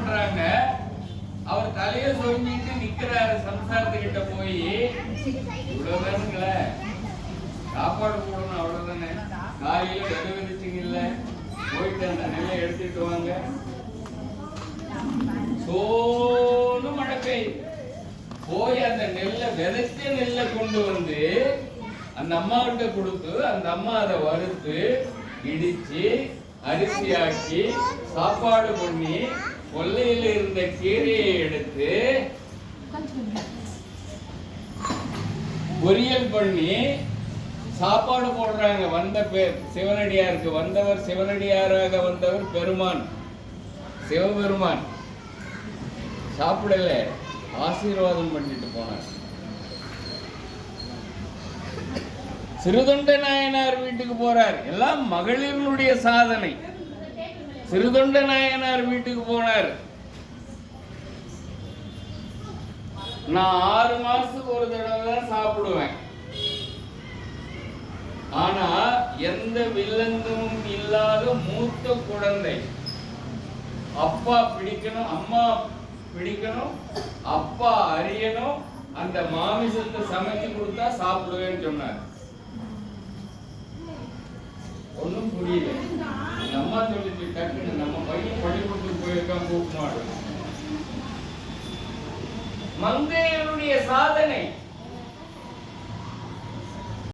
பண்றாங்க. அவர் தலையை சொல்லிட்டு நிக்கிறாரு சம்சாரத்துக்கிட்ட போய், இவ்வளவுதானுங்களே சாப்பாடு போடணும், அவ்வளவுதானே, காலையில விதை விதைச்சிங்கல்ல, போயிட்டு அந்த நெல்லை எடுத்துட்டு வாங்க. சோனு மழை பெய்யுது. போய் அந்த நெல்லை விதைச்ச நெல்லை கொண்டு வந்து அந்த அம்மா கிட்ட கொடுத்து, அந்த அம்மா அதை வறுத்து இடிச்சு அரிசியாக்கி சாப்பாடு பண்ணி கொல்லையில இருந்த கீரையை எடுத்து பொரியல் பண்ணி சாப்பாடு போடுறாங்க. வந்த சிவனடியாருக்கு வந்தவர், சிவனடியாராக வந்தவர் பெருமான், சிவபெருமான் சாப்பிடல, ஆசீர்வாதம் பண்ணிட்டு போனார். சிறுதொண்ட நாயனார் வீட்டுக்கு போறார். எல்லாம் மகளிர்களுடைய சாதனை. சிறுதொண்ட நாயனார் வீட்டுக்கு போனார். நான் 6 மாசத்துக்கு ஒரு தடவை தான் சாப்பிடுவேன். ஆனா எந்த வில்லங்கமும் இல்லாத மூத்த குழந்தை, அப்பா பிடிக்கணும், அம்மா பிடிக்கணும், அப்பா அறியணும், அந்த மாமிசத்தை சமைச்சு கொடுத்தா சாப்பிடுவேன்னு சொன்னார். ஒன்னும் புரியல. அம்மா சொல்லிட்டு டக்குன்னு நம்ம பையன் பள்ளிக்கூடத்துக்கு போயிருக்கான், கூப்பிட்டு மங்கையருடைய சாதனை.